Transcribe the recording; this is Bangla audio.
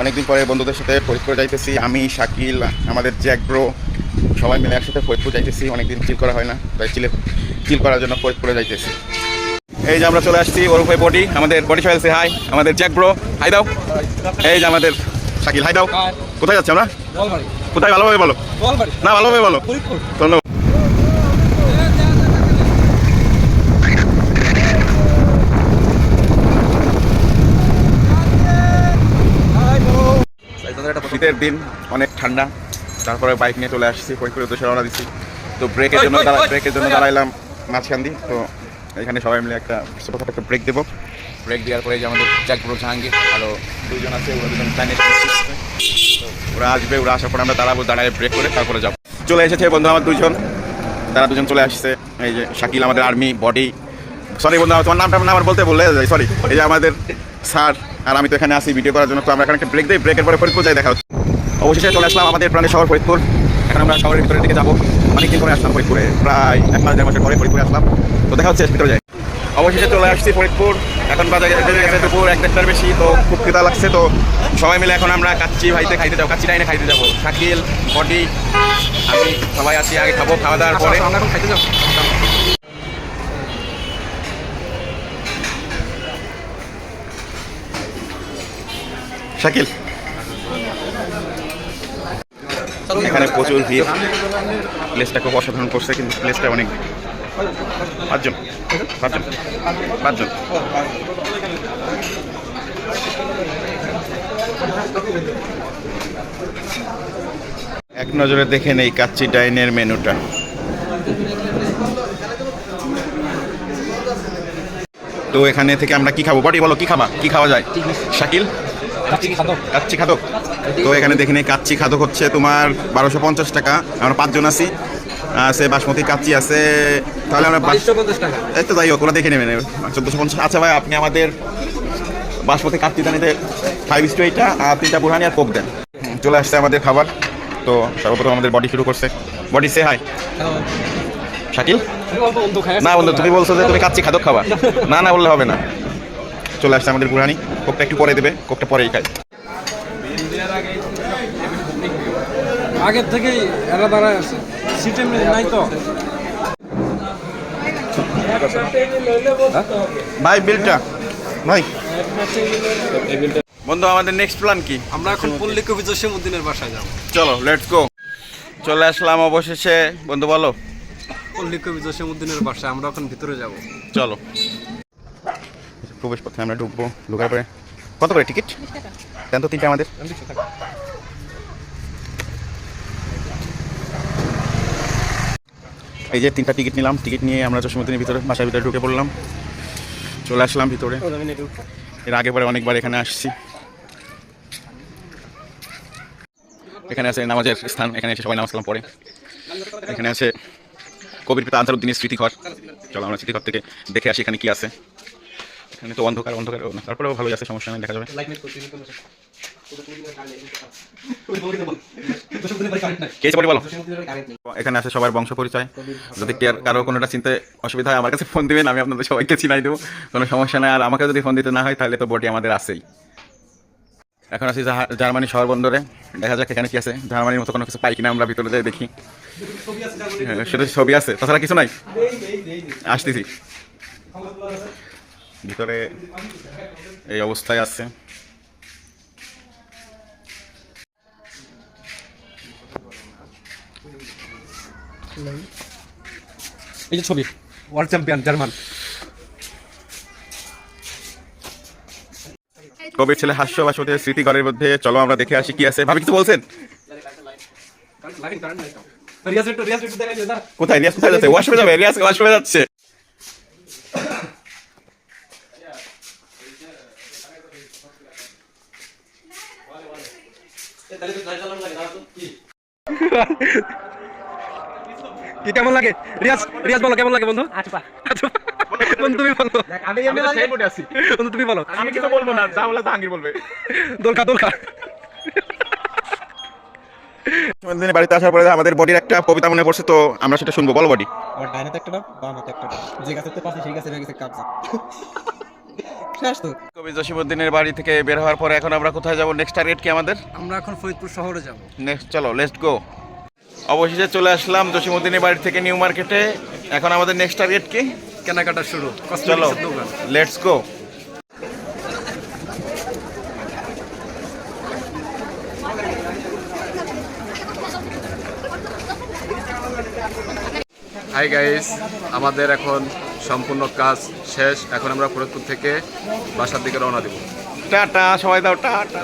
অনেকদিন পরে বন্ধুদের সাথে ফরিদপুরে যাইতেছি। আমি, শাকিল, আমাদের জ্যাক ব্রো সবাই মিলে একসাথে ফরিদপুর যাইতেছি। অনেকদিন চিল করা হয় না, তাই চিল করার জন্য ফরিদপুরে যাইতেছি। এই যে আমরা চলে আসছি ওরফে বডি, আমাদের বডি ফেলছে হাই, আমাদের জ্যাক ব্রো হাই দাও। এই যে আমাদের শাকিল হাই দাও। কোথায় যাচ্ছে আমরা? কোথায় ভালোভাবে বলো না, ভালোভাবে বলো। ধন্যবাদ। শীতের দিন, অনেক ঠান্ডা, তারপরে বাইক নিয়ে চলে আসছি ফরিদপুরের উদ্দেশ্যে রওনা দিচ্ছি। তো ব্রেকের জন্য দাঁড়াইলাম মাঝখান দিয়ে। তো এখানে সবাই মিলে একটা ছোটোখাটো একটা ব্রেক দেবো। ব্রেক দেওয়ার পরে যে আমাদের জ্যাক ব্রো, জাহাঙ্গীর আরও দুজন আছে, ওরা দুজন প্ল্যানে তো ওরা আসবে। ওরা আসার পরে আমরা দাঁড়ায় ব্রেক করে তারপরে যাবো। চলে এসেছে বন্ধু আমার দুজন, তারা দুজন চলে আসছে। এই যে শাকিল আমাদের আর্মি বডি, সরি বন্ধু তোমার নামটা আমার বলতে বললে সরি। এই যে আমাদের স্যার আর আমি তো এখানে আসি ভিডিও করার জন্য। তো আমরা এখানে একটা ব্রেক দিই, ব্রেকের পরে ফরিদপুর যাই দেখা হচ্ছে। অবশেষে চলে আসলাম আমাদের প্রাণের শহর ফরিদপুর। এখন আমরা শহরের ভিতরের দিকে যাবো। অনেকদিন পরে আসলাম ফরিদপুরে, প্রায় 1 মাস 1.5 মাসের পরে ফরিদপুরে আসলাম। তো দেখা হচ্ছে ভিতরে যাই। অবশেষে চলে আসছি ফরিদপুর। এখন বাজে গেছে দুপুর 1-1টার বেশি। তো খুব খিদা লাগছে। তো সবাই মিলে এখন আমরা কাচ্চি ভাইতে খাইতে যাবো, কাচ্চি ডাইনে খাইতে যাবো। শাকিল, বডি, আমি সবাই আছি। আগে খাবো, খাওয়া দাওয়ার পরে আমরা এখন খাইতে যাবো। শাকিল, এখানে প্রচুর ভিড়। প্লেসটা খুব অসাধারণ করছে, কিন্তু প্লেসটা অনেক পাঁচজন। এক নজরে দেখে নেই কাচ্চি ডাইনের মেনুটা। তো এখানে থেকে আমরা কি খাবো? বডি বলো, কি খাবা, কি খাওয়া যায়? শাকিল, কাচ্চি খাদক। তো এখানে দেখে নেই কাচ্চি খাদক হচ্ছে তোমার 1250 টাকা। আমরা 5 জন আছি। আছে বাসমতি কাচ্চি আছে, তাহলে আমরা 2250 টাকা। এই তো যাই হোক, ওরা দেখে নেবেন 1450। আচ্ছা ভাই, আপনি আমাদের বাসমতি কাচ্চি দানিতে 5 স্ট্রেটটা আর 3টা বুরহানি আর কোক দেন। চলে আসছে আমাদের খাবার। তো সর্বপ্রথম আমাদের বডি শুরু করছে। বডি সে হাই। শাকিল, না বন্ধু তুমি বলছো যে তুমি কাচ্চি খাদক খাবা, না বললে হবে না। চলে আসছে আমাদের বুরহানি। কোকটা একটু পরে দেবে, কোকটা পরেই খাই। আগের থেকেই এরা দাঁড়ায় আছে, সিটে নাই তো ভাই বিলটা ভাই। বন্ধু আমাদের নেক্সট প্ল্যান কি? আমরা এখন পল্লী কবি জসীমউদ্দিনের বাসায় যাব। চলো লেটস গো। চলে আসলাম অবশেষে। বন্ধু বলো। পল্লী কবি জসীমউদ্দিনের বাসায় আমরা এখন ভিতরে যাব। চলো। প্রবেশ পথে আমরা ঢুকবো। ঢুকার পরে কত করে টিকিট দেন তো? 3টা আমাদের। এই যে 3টা টিকিট নিলাম। টিকিট নিয়ে আমরা জসীমউদ্দিনের ভিতরে, বাসার ভিতরে ঢুকে পড়লাম। চলে আসলাম ভিতরে। এর আগে পরে অনেকবার এখানে আসছি। এখানে আছে নামাজের স্থান, এখানে এসে সবাই নামাজ কালাম পড়ে। এখানে আছে কবির পিতা আনসারউদ্দিনের স্মৃতিঘর। চলো আমরা স্মৃতিঘর থেকে দেখে আসি এখানে কি আছে। এখানে তো অন্ধকার না, তারপরেও ভালোই আছে, সমস্যা নেই, দেখা যাবে। এখানে আছে সবার বংশ পরিচয়। যদি কারো কোনোটা চিনতে অসুবিধা হয় আমার কাছে ফোন দিবেন, আমি আপনাদের সবাইকে চিনাই দেবো, কোনো সমস্যা নেই। আর আমাকে যদি ফোন দিতে না হয় তাহলে তো বডি আমাদের আছেই। এখন আছি জার্মানি শহর বন্দরে। দেখা যাক এখানে কি আছে। জার্মানির মতো কোনো কিছু পাই কিনা, আমরা ভিতরে যাই দেখি। সেটা ছবি আছে, তাছাড়া কিছু নাই। আসতেছি। ভিতরে এই অবস্থায় আছে। এই যে ছবি, ওয়ার্ল্ড চ্যাম্পিয়ন জার্মান। কবির ছেলে হাস্য বাসতের স্মৃতিঘরের মধ্যে। চলো আমরা দেখে আসি কি আছে। ভাবি কিছু বলছেন? কোথায় রিয়াজ? কোথায় যাচ্ছে? ওয়াশরুমে যাবে। রিয়াজ ওয়াশরুমে যাচ্ছে। কি কেমন লাগে রিয়াজ? রিয়াজ বলো কেমন লাগে বন্ধু? বন্ধু তুমি বলো। বন্ধু তুমি বলো। আমি কিছু বলবো না, যা বলে জাহাঙ্গীর বলবে। দোলখা জসীমউদ্দিনের বাড়িতে আসার পরে আমাদের বডির একটা কবিতা মনে পড়ছে, তো আমরা সেটা শুনবো। বলো বডি। আর ডাইনাতে একটা ডাব, বামাতে একটা ডাব, যে গাছের পাশে সেই গাছে রয়ে গেছে কাবজা। শেষ তো। কবি জসিমউদ্দিনের বাড়ি থেকে বের হওয়ার পরে এখন আমরা কোথায় যাব? নেক্সট টার্গেট কি আমাদের? আমরা এখন ফরিদপুর শহরে যাব। নেক্সট চলো, লেটস গো। অবশেষে চলে আসলাম জসিমউদ্দিনের বাড়ি থেকে নিউ মার্কেটে। এখন আমাদের নেক্সট টার্গেট কি? কেনাকাটা শুরু। চলো, লেটস গো। হাই গাইস, আমাদের এখন সম্পূর্ণ কাজ শেষ। এখন আমরা ফরিদপুর থেকে বাসার দিকে রওনা দেব। টাটা, সবাই দাও টাটা।